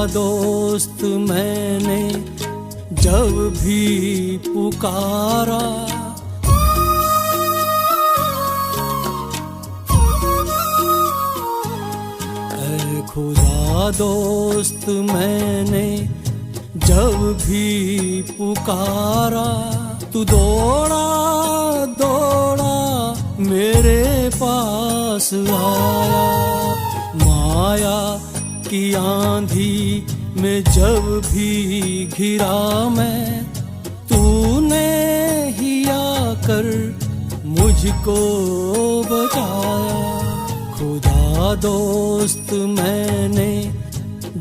दोस्त मैंने जब भी पुकारा, ऐ खुदा दोस्त मैंने जब भी पुकारा, तू दौड़ा दौड़ा मेरे पास आया। माया की आंधी में जब भी घिरा मैं, तूने ही आकर मुझको बचाया। खुदा दोस्त मैंने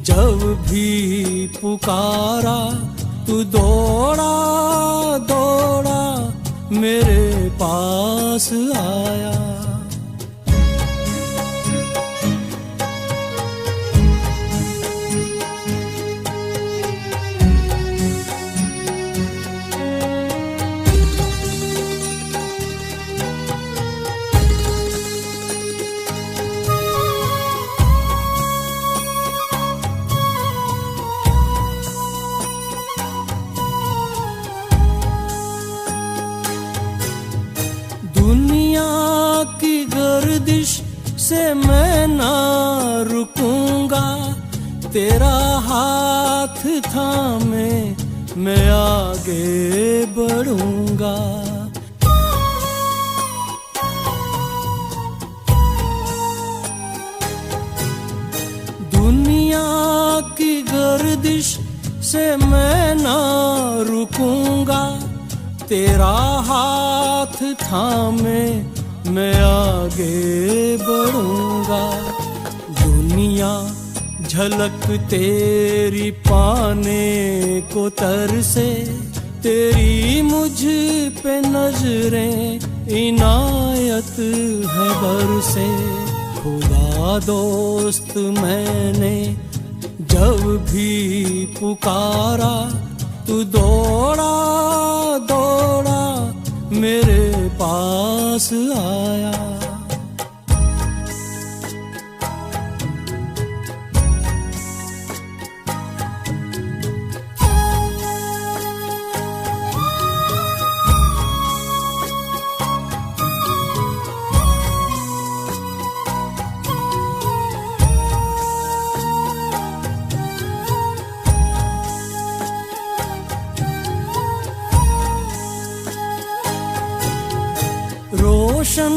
जब भी पुकारा, तू दौड़ा दौड़ा मेरे पास आया। दुनिया की गर्दिश से मैं ना रुकूंगा, तेरा हाथ थामे मैं आगे बढ़ूंगा। दुनिया की गर्दिश से मैं ना रुकूंगा, तेरा हाथ थामे मैं आगे बढ़ूंगा। दुनिया झलक तेरी पाने को तरसे, तेरी मुझ पे नजरें इनायत है बरसे। खुदा दोस्त मैंने जब भी पुकारा, तू दौड़ा दौड़ा मेरे पास आया। रोशन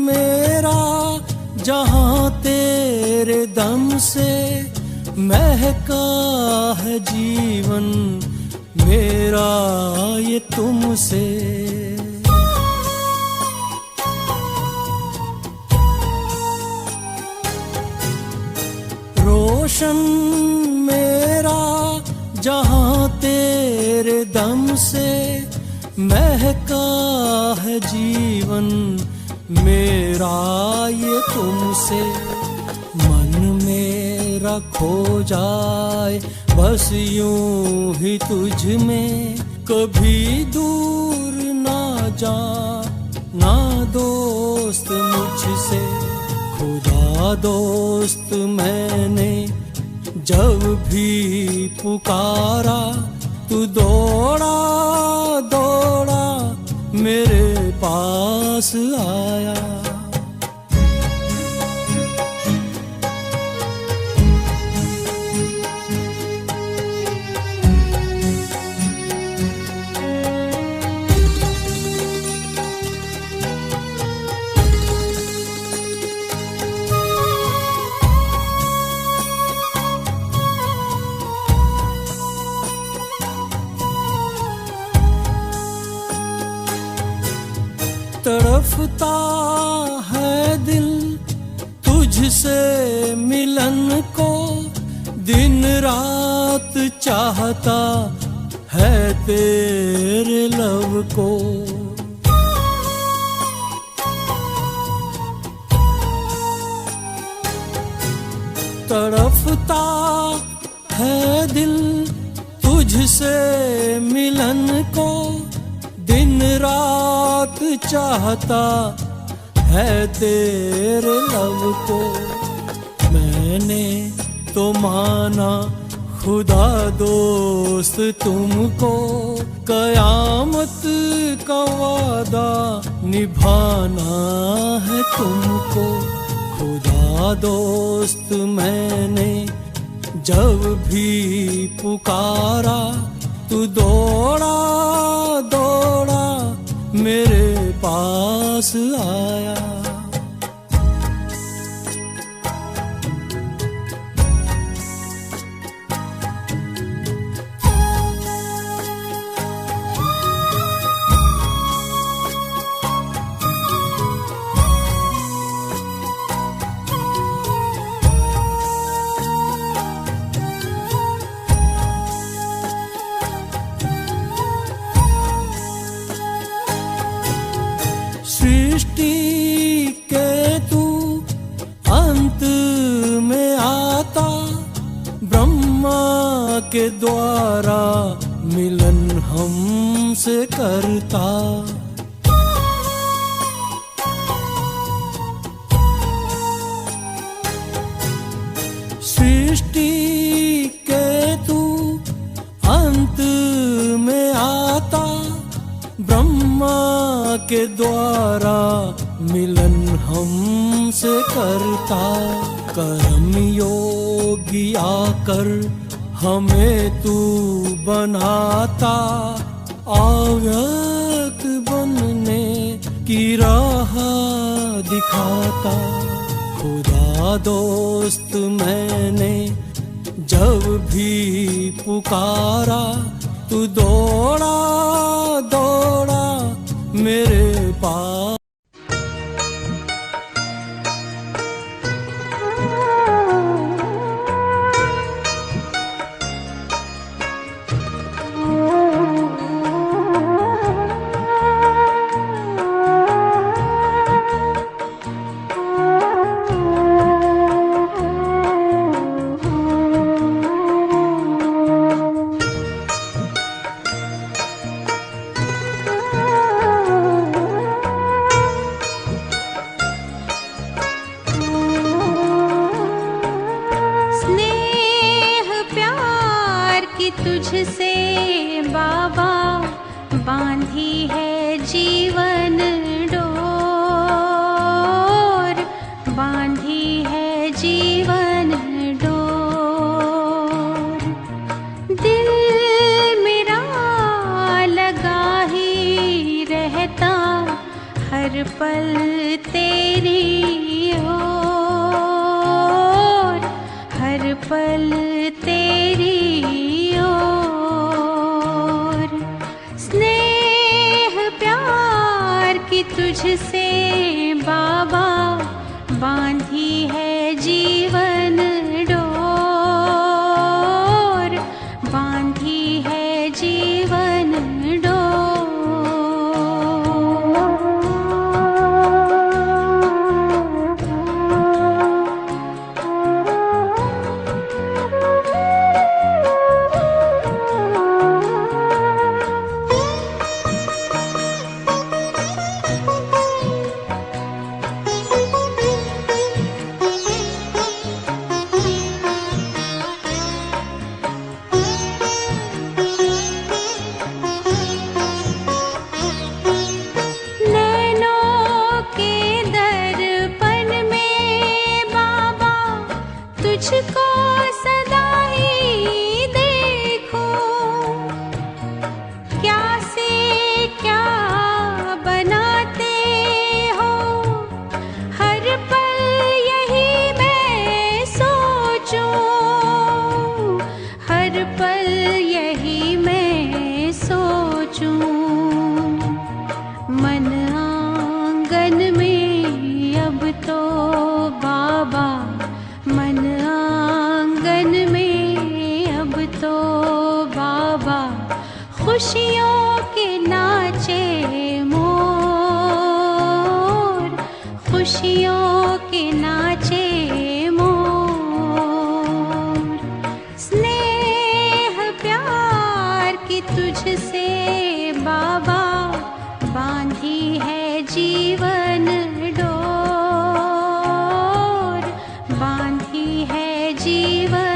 मेरा जहां तेरे दम से, महका है जीवन मेरा ये तुमसे। रोशन मेरा जहां तेरे दम से, महका है जीवन मेरा ये तुमसे। मन मेरा खो जाए बस यूं ही तुझ में, कभी दूर ना जा ना दोस्त मुझसे। खुदा दोस्त मैंने जब भी पुकारा, तू दौड़ा दौड़ा मेरे पास आया। तड़फता है दिल तुझसे मिलन को, दिन रात चाहता है तेरे लब को। तड़फता है दिल तुझसे मिलन को, दिन रात चाहता है तेरे लब को। मैंने तो माना खुदा दोस्त तुमको, कयामत का वादा निभाना है तुमको। खुदा दोस्त मैंने जब भी पुकारा, तू दौड़ा दौड़ा मेरे पास आया। सृष्टि के तू अंत में आता, ब्रह्मा के द्वारा मिलन हमसे करता। सृष्टि के तू अंत में आता, ब्रह्मा के द्वारा मिलन हमसे करता। कर्म योगी आकर हमें तू बनाता, अव्यक्त बनने की राह दिखाता। खुदा दोस्त मैंने जब भी पुकारा, तू दौड़ा दौड़ा मेरे पास। तुझसे बाबा बांधी है जीवन डोर, बांधी है जीवन डोर। दिल मेरा लगा ही रहता हर पल तेरी ओर, हर पल तेरी तुझसे बाबा बांधी है जीवन डोर, बांधी है जीवन तुझको सदा ही देखूं, क्या से क्या बनाते हो, हर पल यही मैं सोचूं, हर पल यही मैं सोचूं। मन आंगन में अब तो बाबा, मन आंगन में अब तो बाबा, खुशियों के नाचे मोर, खुशियों के नाचे मोर। स्नेह प्यार की तुझसे बाबा बांधी है जीवन डोर, बांधी है जीवन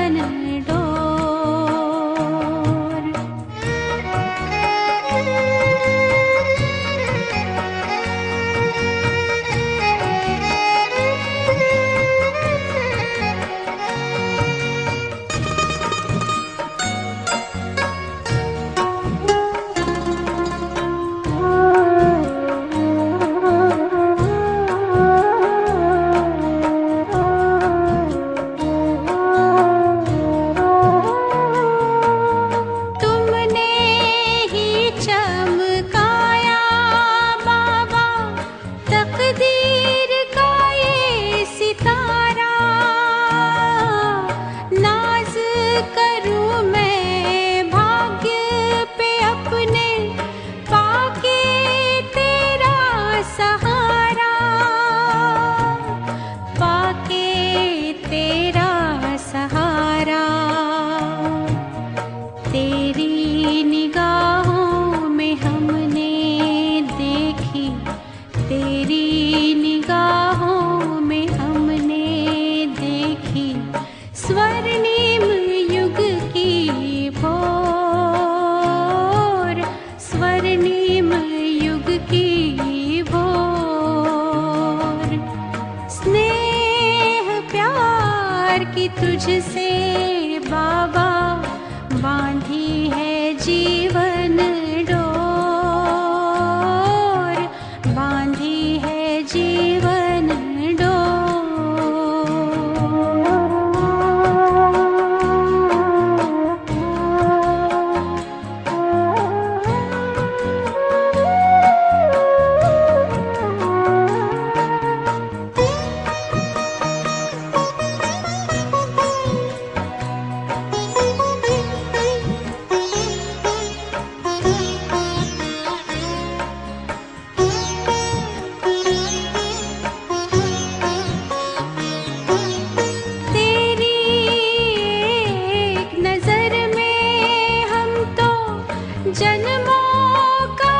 जन्मों का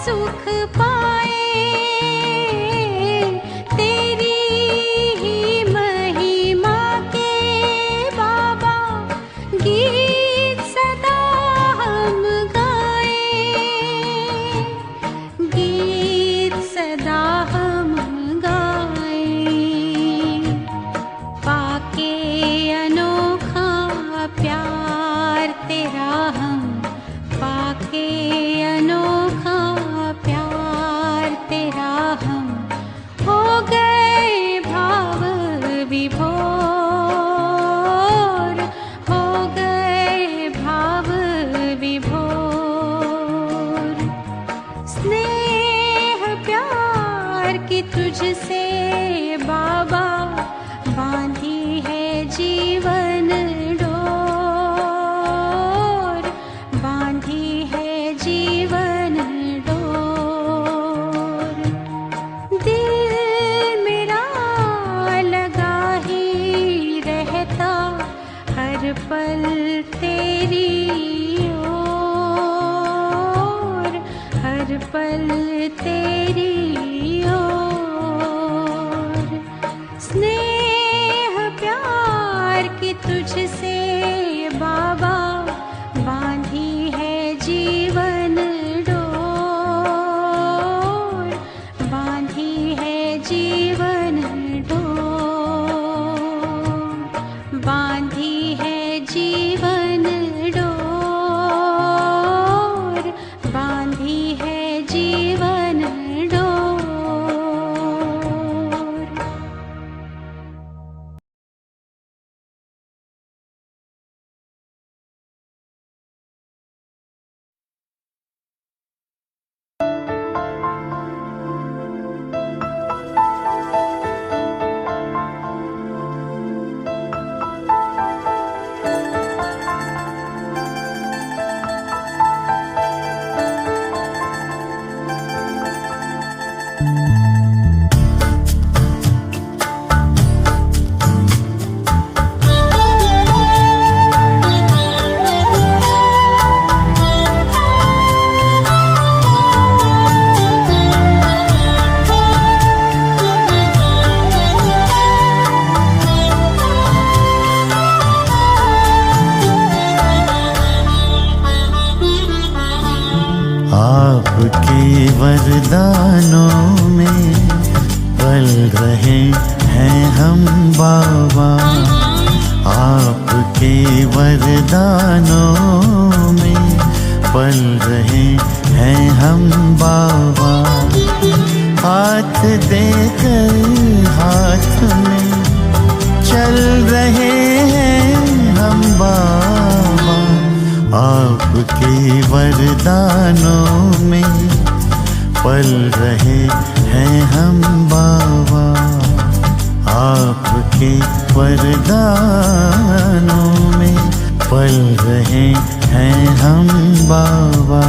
सुख पाए, तेरी ही महिमा के बाबा गीत सदा हम गाए, गीत सदा हम गाए। पाके अनोखा प्यार तेरा हम, पाके अनोखा प्यार तेरा हम, हो गए भाव विभोर, हो गए भाव विभोर। स्नेह प्यार की तुझसे बाबा बांधी है जीवन डोर, बांधी है जीवन डोर। दिल मेरा लगा ही रहता हर पल तेरी ओर, हर पल तेरी ओर। स्नेह प्यार की तुझसे बाबा बांधी है जीवन डोर, बांधी है जीवन डोर, बांधी है जीवन डोर, बांधी है जीवन डोर। आपके वरदानों में पल रहे हैं हम बाबा, आपके वरदानों में पल रहे हैं हम बाबा। हाथ देकर हाथ में चल रहे हैं हम बाबा, आपके वरदानों में पल रहे हैं हम बाबा, आपके वरदानों में पल रहे हैं हम बाबा।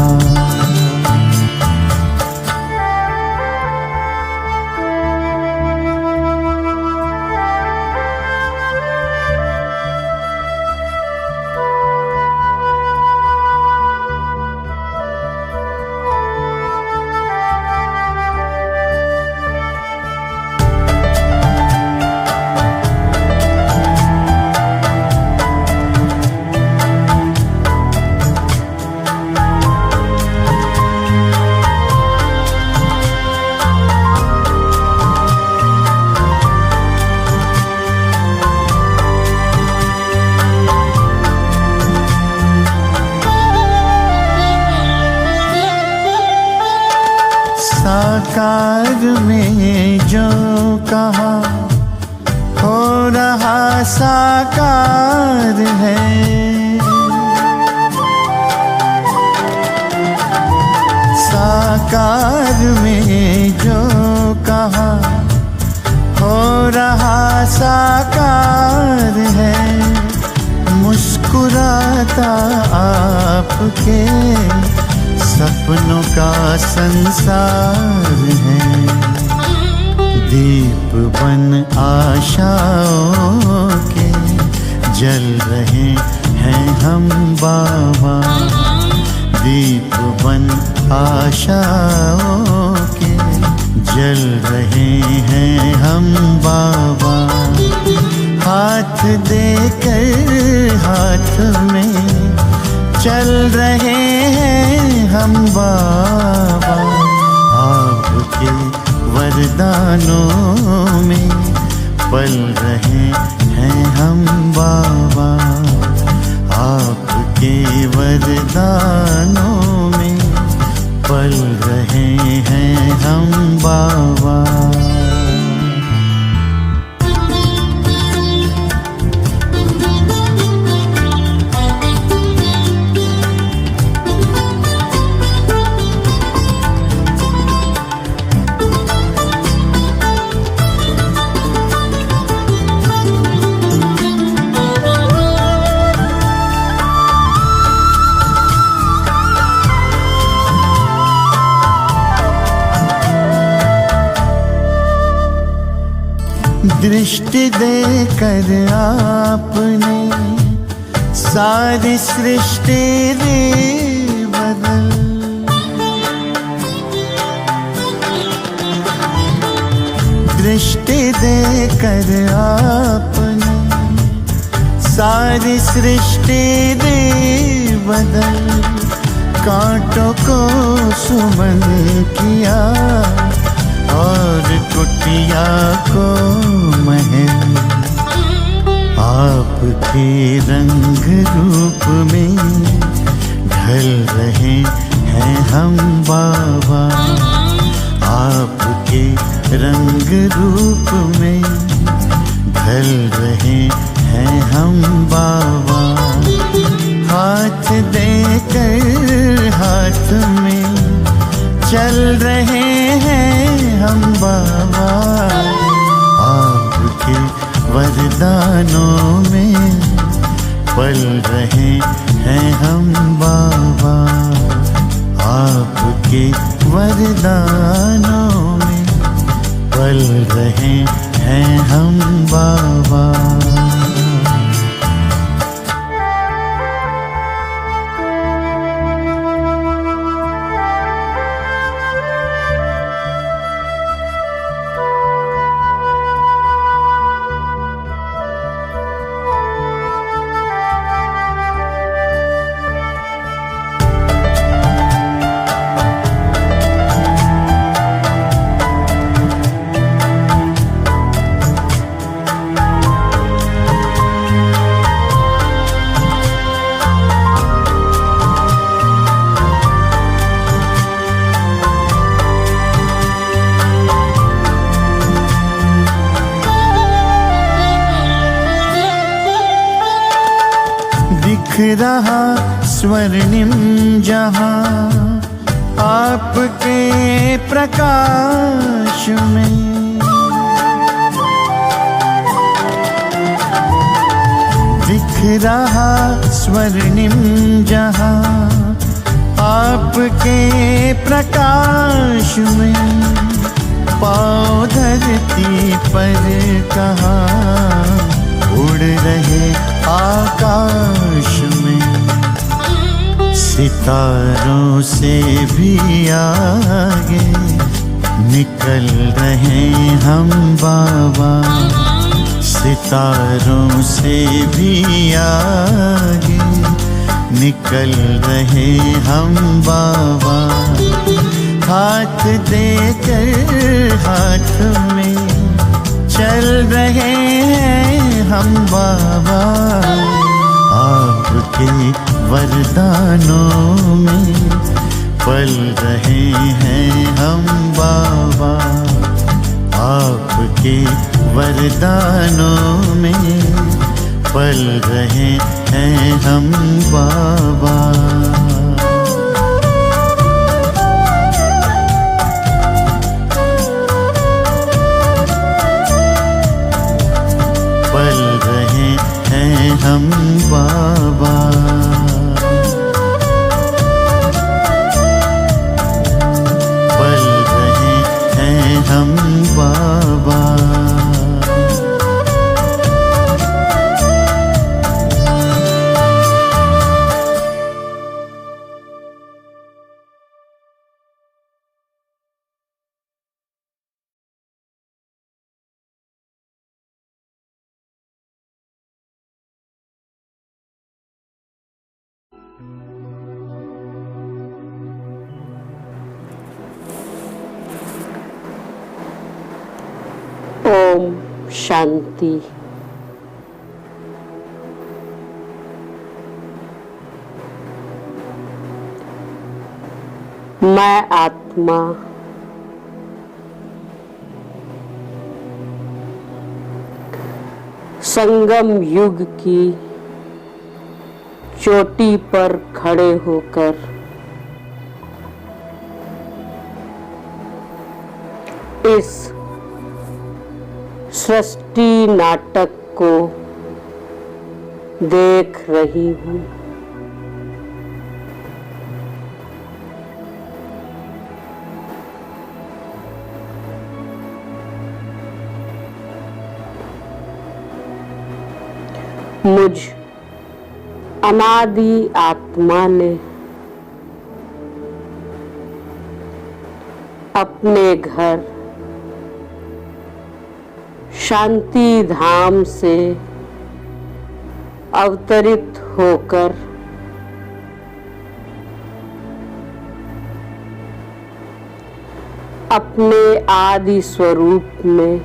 साकार में जो कहा हो रहा साकार है, साकार में जो कहा हो रहा साकार है। मुस्कुराता आपके सपनों का संसार है, दीप बन आशाओं के जल रहे हैं हम बाबा, दीप बन आशाओं के जल रहे हैं हम बाबा। हाथ देकर हाथ में चल रहे हैं हम बाबा। आपके वरदानों में पल रहे हैं हम बाबा। आपके वरदानों में पल रहे हैं हम बाबा। दृष्टि देकर आपने सारी सृष्टि दी बदल। दृष्टि देकर आपने सारी सृष्टि दी बदल। कांटों को सुमन किया और कुटिया को महल। आपके रंग रूप में ढल रहे हैं हम बाबा। आपके रंग रूप में ढल रहे हैं हम बाबा। हाथ देकर हाथ में चल रहे हैं हम बाबा। आपके वरदानों में पल रहे हैं हम बाबा। आपके वरदानों में पल रहे हैं हम बाबा। दिख रहा स्वर्णिम जहां आपके प्रकाश में। दिख रहा स्वर्णिम जहां आपके प्रकाश में। पाँव धरती पर कहाँ उड़ रहे आकाश में। सितारों से भी आगे निकल रहे हम बाबा। सितारों से भी आगे निकल रहे हम बाबा। हाथ देकर हाथ में चल रहे हैं हम बाबा। आपके वरदानों में पल रहे हैं हम बाबा। आपके वरदानों में पल रहे हैं हम बाबा। पल रहे हैं हम बाबा। पल रहे हैं हम बाबा। ओम शांति। मैं आत्मा संगम युग की चोटी पर खड़े होकर इस सृष्टि नाटक को देख रही हूँ। मुझ अनादि आत्मा ने अपने घर शांति धाम से अवतरित होकर अपने आदि स्वरूप में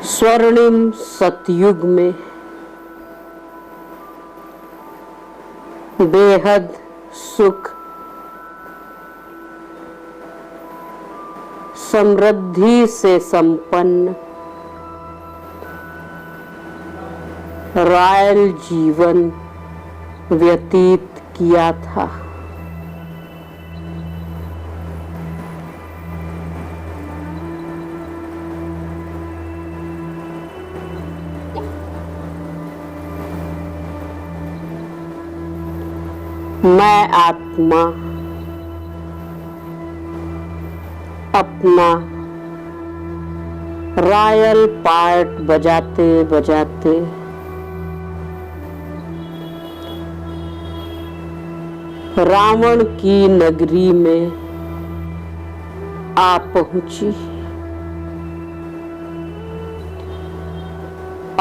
स्वर्णिम सतयुग में बेहद सुख समृद्धि से संपन्न रॉयल जीवन व्यतीत किया था। मैं आत्मा अपना रॉयल पार्ट बजाते बजाते रावण की नगरी में आ पहुंची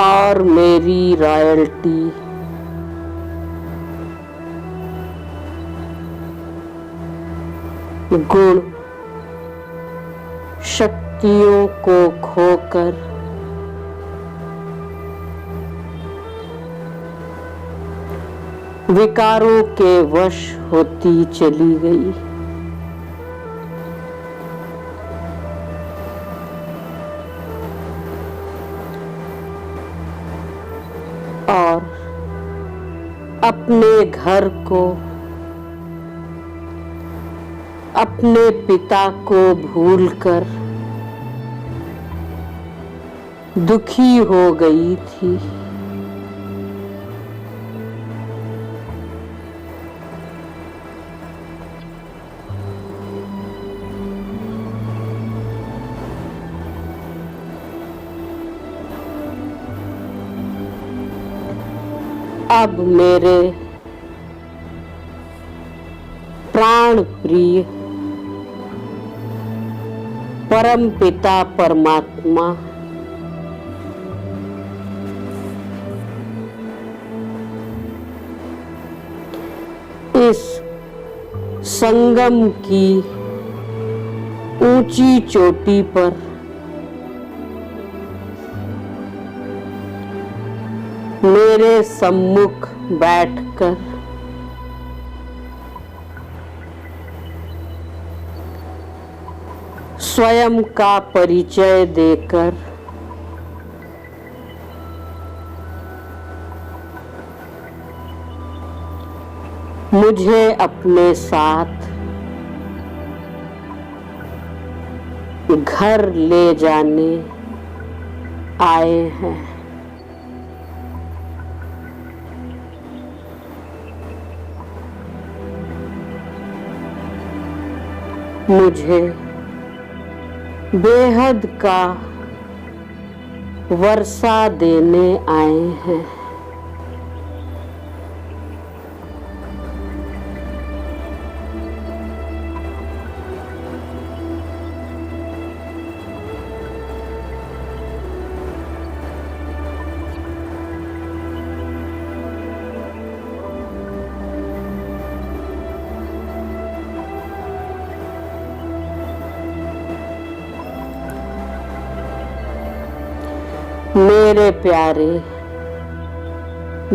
और मेरी रॉयल्टी गुण शक्तियों को खोकर विकारों के वश होती चली गई। और अपने घर को अपने पिता को भूलकर दुखी हो गई थी। अब मेरे प्राण प्रिय परम पिता परमात्मा इस संगम की ऊंची चोटी पर मेरे सम्मुख बैठकर स्वयं का परिचय देकर मुझे अपने साथ घर ले जाने आए हैं। मुझे बेहद का वर्षा देने आए हैं। मेरे प्यारे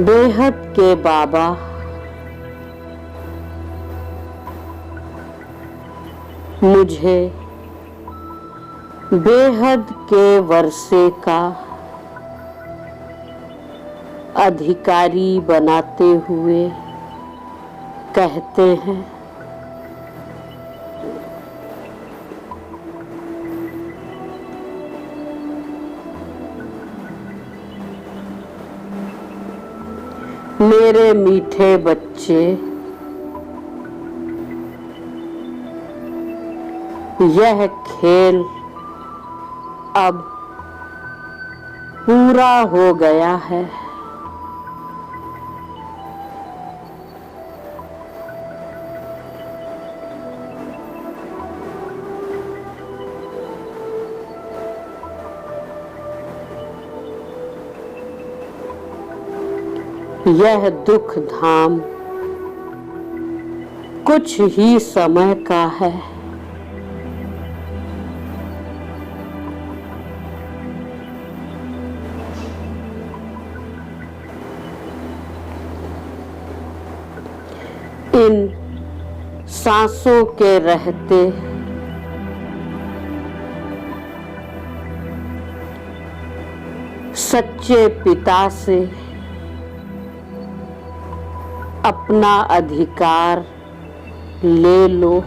बेहद के बाबा, मुझे बेहद के वर्षे का अधिकारी बनाते हुए कहते हैं, मेरे मीठे बच्चे, यह खेल अब पूरा हो गया है। यह दुख धाम कुछ ही समय का है। इन सांसों के रहते सच्चे पिता से अपना अधिकार ले लो।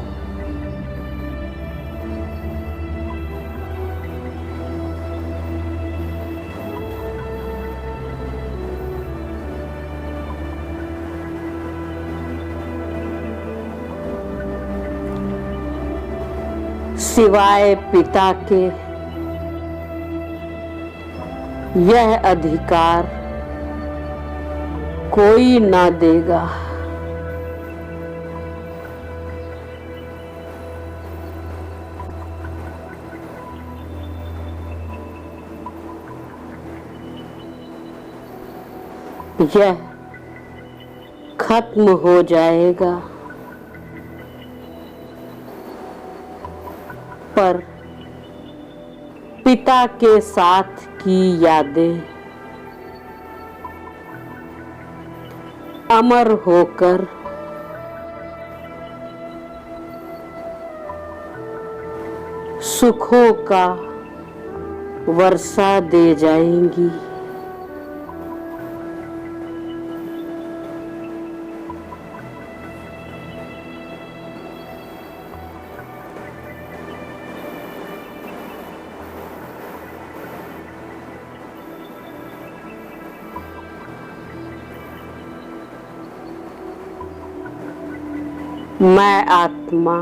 सिवाय पिता के यह अधिकार कोई ना देगा। यह खत्म हो जाएगा, पर पिता के साथ की यादें अमर होकर सुखों का वर्षा दे जाएंगी। मैं आत्मा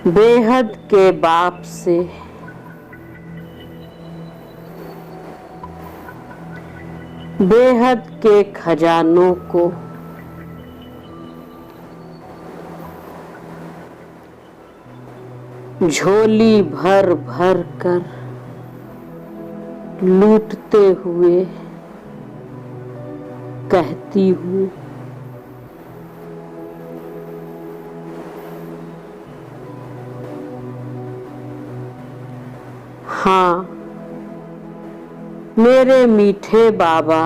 बेहद के बाप से बेहद के खजानों को झोली भर भर कर लूटते हुए कहती हूँ, हाँ मेरे मीठे बाबा,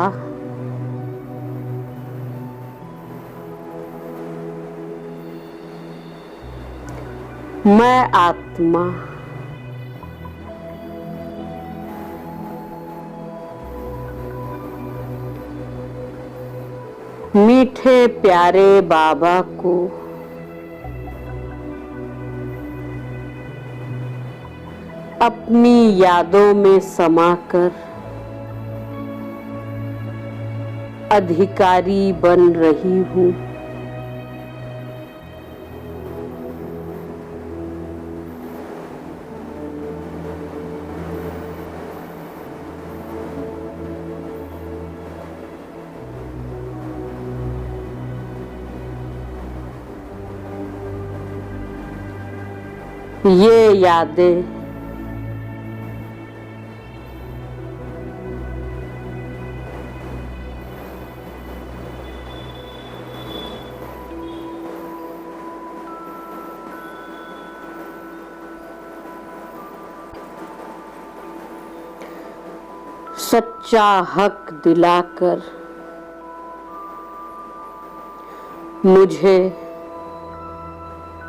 मैं आत्मा मीठे प्यारे बाबा को अपनी यादों में समाकर अधिकारी बन रही हूँ। ये यादें सच्चा हक दिलाकर मुझे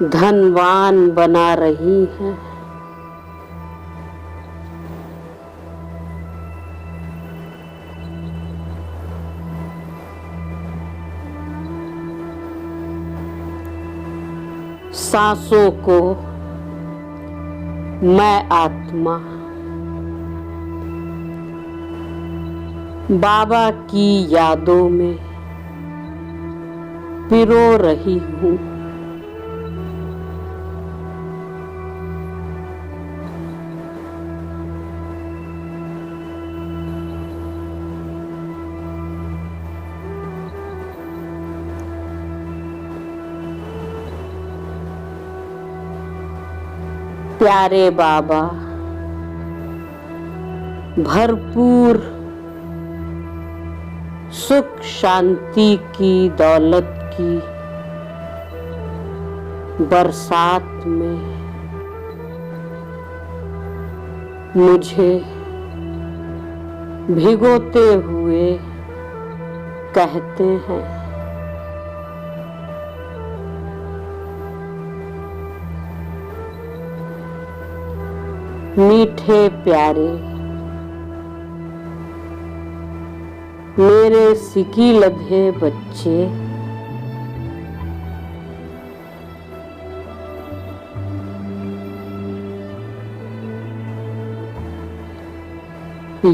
धनवान बना रही हैं। सांसों को मैं आत्मा बाबा की यादों में पिरो रही हूँ। प्यारे बाबा, भरपूर सुख शांति की दौलत की बरसात में मुझे भिगोते हुए कहते हैं, मीठे प्यारे मेरे सिकी लधे बच्चे,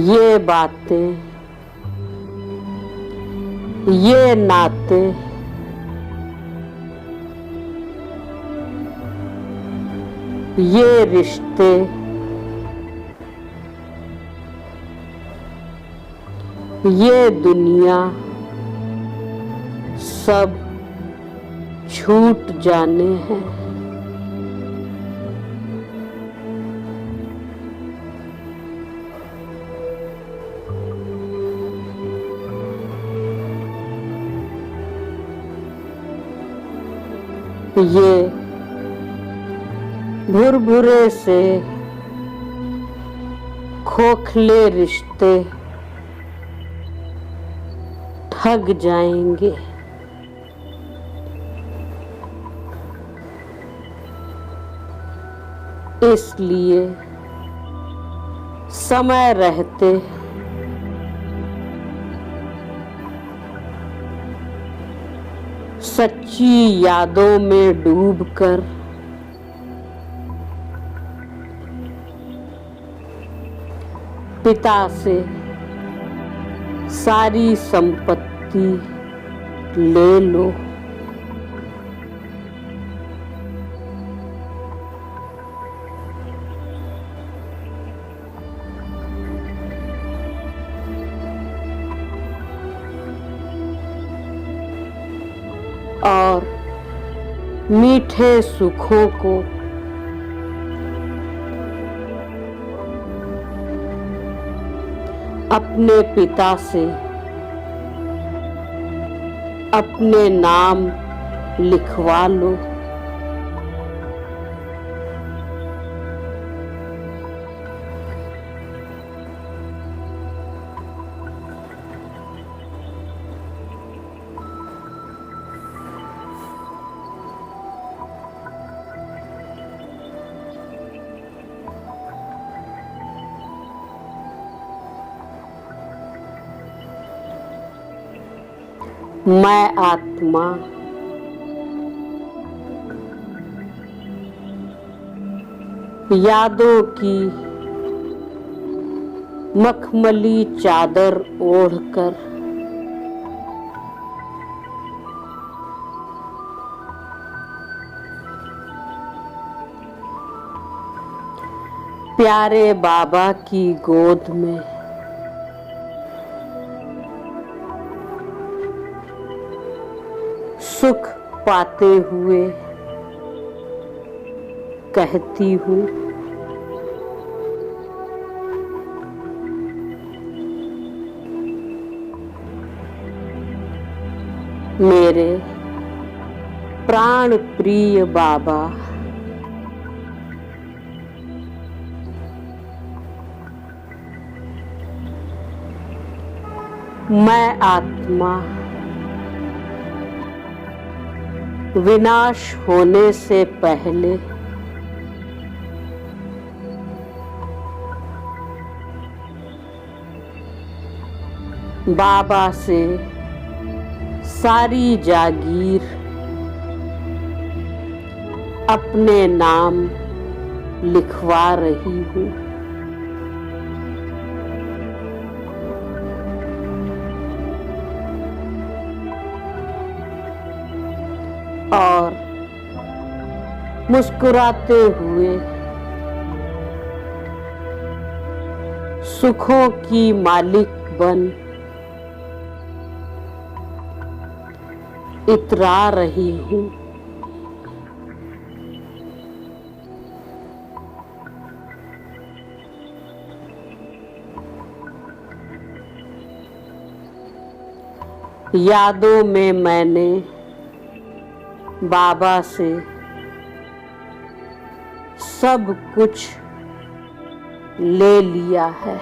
ये बातें, ये नाते ये रिश्ते ये दुनिया सब छूट जाने हैं। ये भुरभुरे से खोखले रिश्ते ठग जाएंगे। इसलिए समय रहते सच्ची यादों में डूबकर पिता से सारी संपत्ति ले लो। और मीठे सुखों को अपने पिता से अपने नाम लिखवा लो। मैं आत्मा यादों की मखमली चादर ओढ़कर प्यारे बाबा की गोद में सुख पाते हुए कहती हूँ, मेरे प्राण प्रिय बाबा, मैं आत्मा विनाश होने से पहले बाबा से सारी जागीर अपने नाम लिखवा रही हूँ। और मुस्कुराते हुए सुखों की मालिक बन इतरा रही हूँ। यादों में मैंने बाबा से सब कुछ ले लिया है।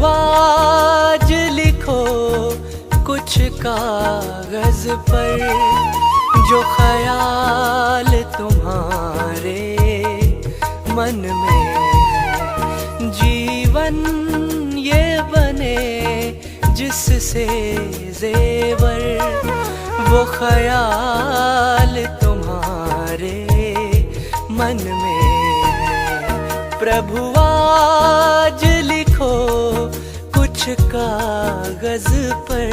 आज लिखो कुछ कागज पर जो ख्याल तुम्हारे मन में है। जीवन ये बने जिससे जेवर वो ख्याल तुम्हारे मन में है। प्रभु आज लिखो कुछ कागज पर।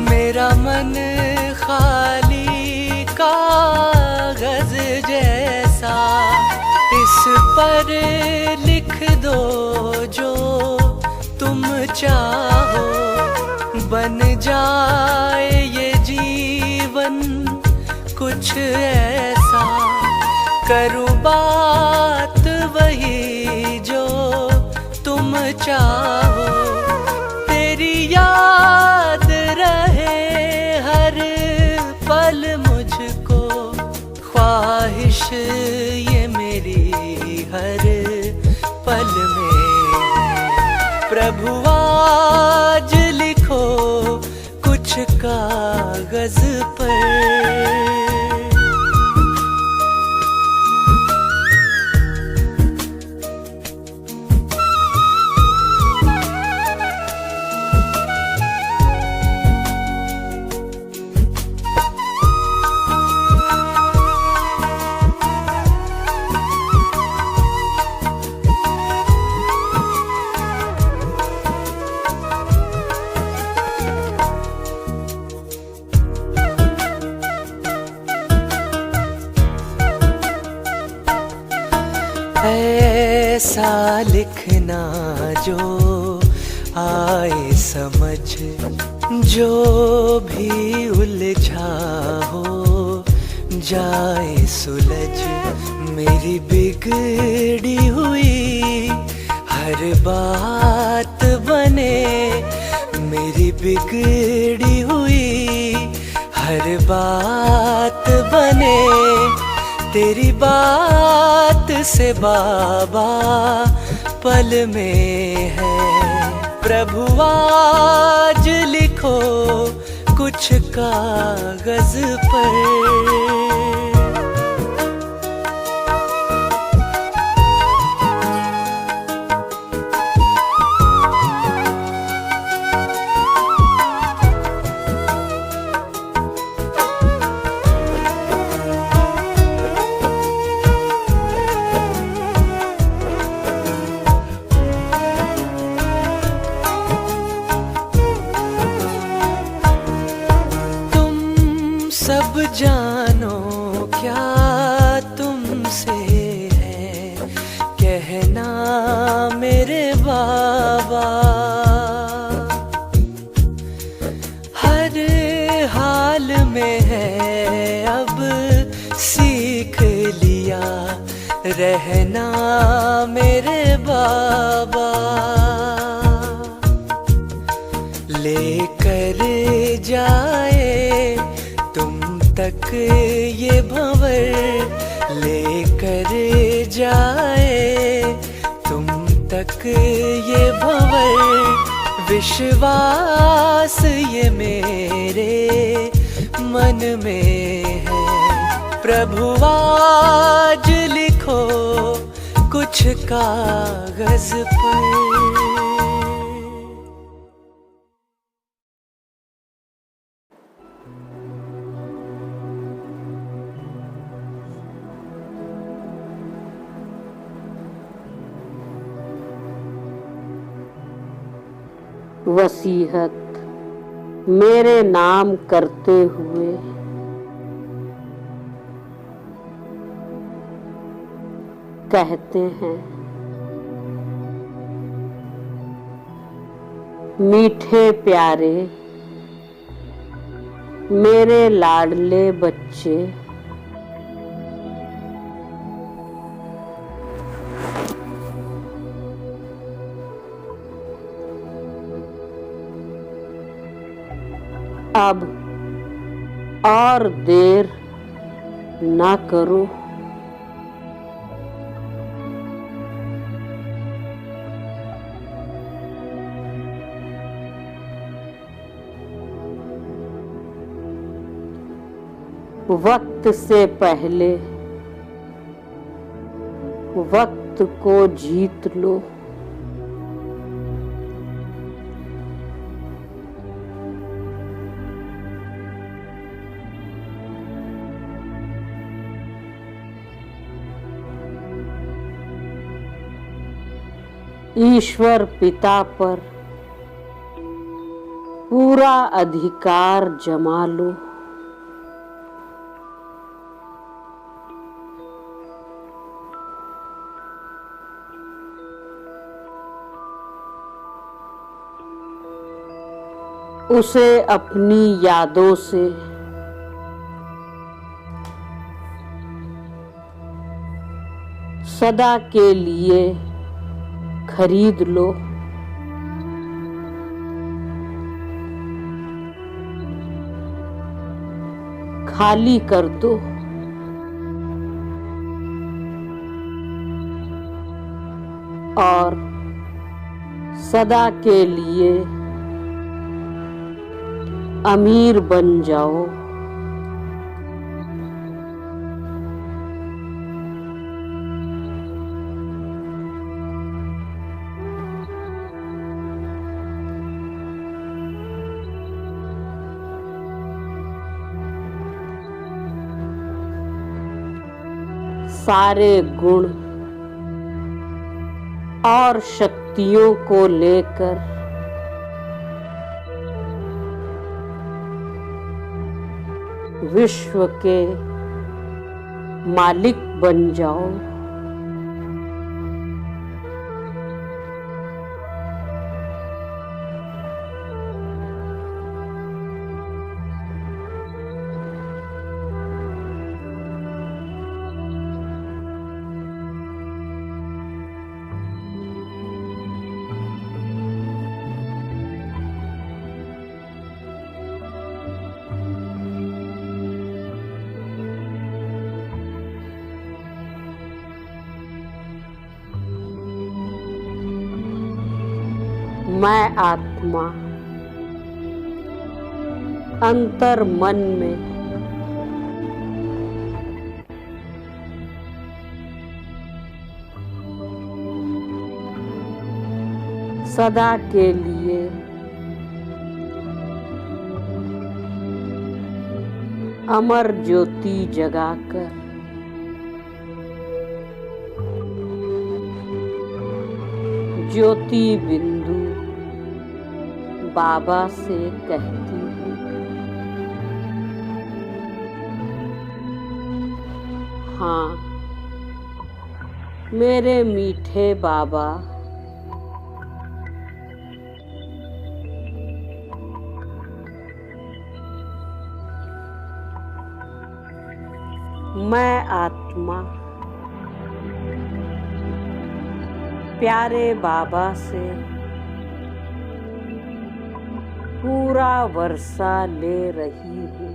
मेरा मन खाली कागज जैसा, इस पर लिख दो जो तुम चाहो। बन जाए ये जीवन कुछ ऐसा, करूँ बात वही जो तुम चाहो। तेरी याद रहे हर पल मुझको, ख्वाहिश ये मेरी हर पल में। प्रभु आज लिखो कुछ कागज पर। ऐसा लिखना जो आए समझ, जो भी उलझा हो जाए सुलझ। मेरी बिगड़ी हुई हर बात बने, मेरी बिगड़ी हुई हर बात बने। तेरी बात से बाबा पल में है। प्रभु आज लिखो कुछ कागज पर। सब जानो क्या तुमसे है कहना मेरे बाबा। हर हाल में है अब सीख लिया रहना मेरे बाबा। लेकर जाए तुम तक ये भंवर, लेकर जाए तुम तक ये भंवर। विश्वास ये मेरे मन में है। प्रभु आज लिखो कुछ कागज पर। वसीहत मेरे नाम करते हुए कहते हैं, मीठे प्यारे मेरे लाडले बच्चे, अब और देर ना करो। वक्त से पहले वक्त को जीत लो। ईश्वर पिता पर पूरा अधिकार जमा लो। उसे अपनी यादों से सदा के लिए खरीद लो। खाली कर दो। और सदा के लिए अमीर बन जाओ। सारे गुण और शक्तियों को लेकर विश्व के मालिक बन जाओ। मैं आत्मा अंतर मन में सदा के लिए अमर ज्योति जगाकर ज्योति बिंदु बाबा से कहती हूँ, हाँ मेरे मीठे बाबा, मैं आत्मा प्यारे बाबा से पूरा वर्षा ले रही हूँ।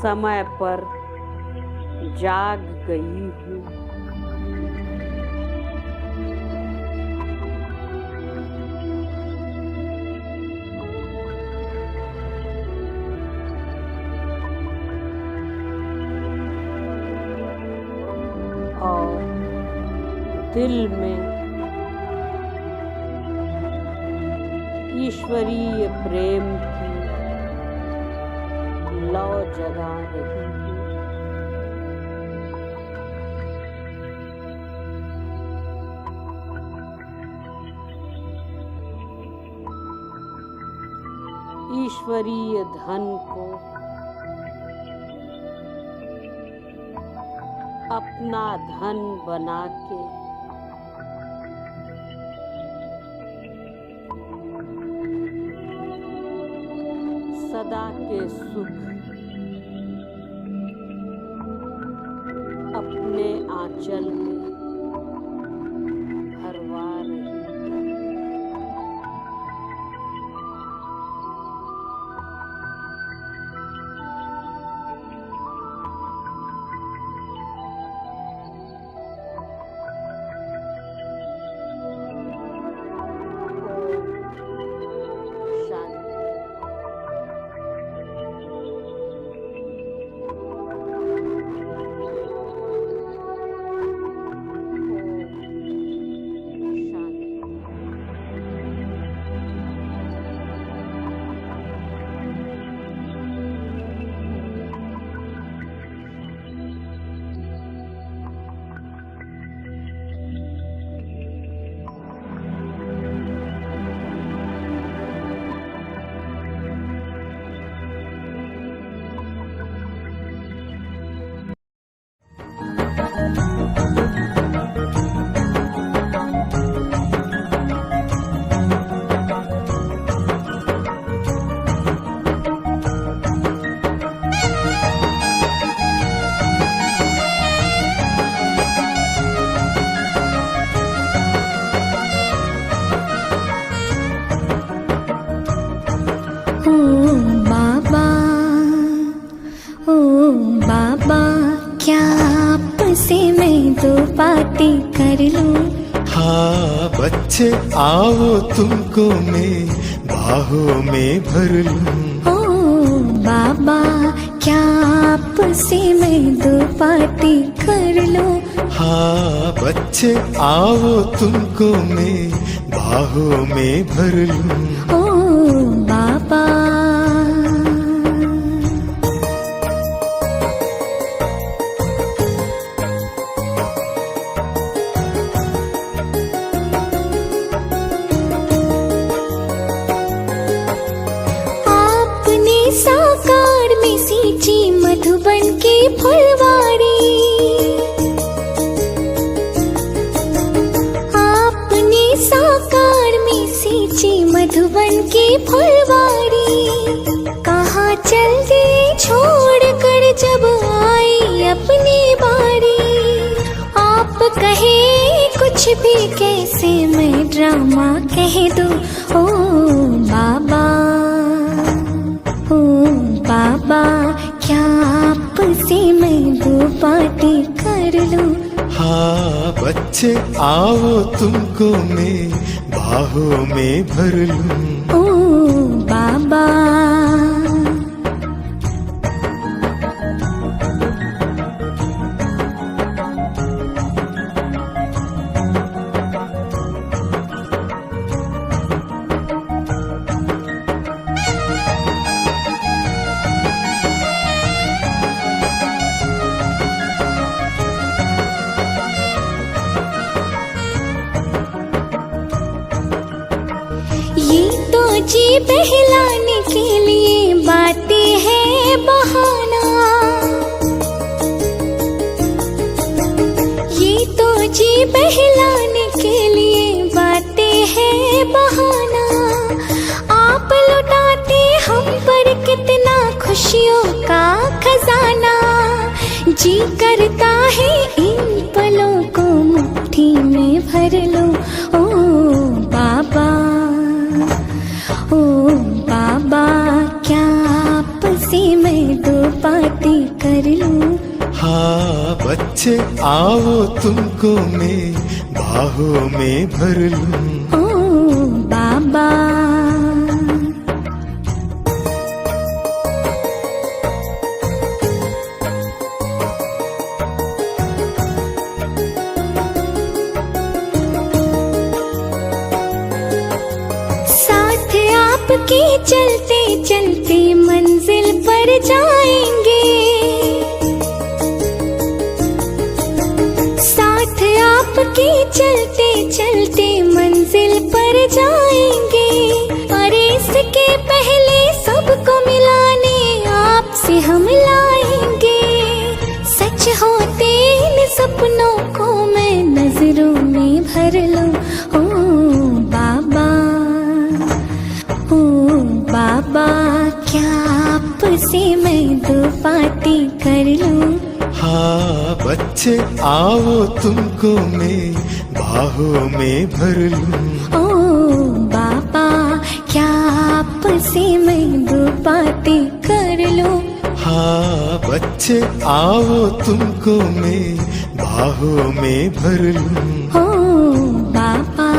समय पर जाग गई हूँ। और दिल में ईश्वरीय प्रेम की लौ जगा रही हूँ। ईश्वरीय धन को अपना धन बना के सदा के सुख अपने आंचल में भरवा रही हूँ। बातें कर लूं। हाँ बच्चे आओ तुमको मैं बाहों में भर लूं। ओ बाबा क्या आपसे मैं दो बातें कर लूं। हाँ बच्चे आओ तुमको मैं बाहों में भर लूं। ओ बाबा साकार में सींची मधुबन की फुलवारी। आपने साकार में सींची मधुबन की फुलवारी। कहाँ चल दिए छोड़ कर जब आई अपनी बारी। आप कहे कुछ कुछ भी कैसे मैं ड्रामा कह दूं। ओ बाबा, ओ बाबा, क्या आपसे मैं दो बातें कर लूं। हाँ बच्चे आओ तुमको मैं बाहों में भर लूं। ओ बाबा, ये तो जी बहलाने के लिए बातें है बहाना। ये तो जी बहलाने के लिए बातें है बहाना। आप लुटाते हम पर कितना खुशियों का खजाना। जी करता है इन पलों को मुट्ठी में भर लूं। ओ बाबा, ओ बाबा, क्या आपसे मैं दो बातें कर लूं। हाँ बच्चे आओ तुमको मैं बाहों में भर लूं। ओ बाबा, साथ आपके चलते चलते मंजिल पर जाएंगे। साथ आपके चलते चलते मंजिल पर जाएंगे। और इसके पहले सबको मिलाने आपसे हम लाएंगे। सच होते इन सपनों को मैं नजरों में भर लूं। ओ बाबा, ओ बाबा, क्या आपसे मैं दो बातें कर लूं। हाँ बच्चे आओ तुमको मैं बाहों में भर लूं। ओ बाबा, क्या आपसे मैं दो बातें कर लूं। हाँ बच्चे आओ तुमको मैं बाहों में भर लूं। ओ बाबा,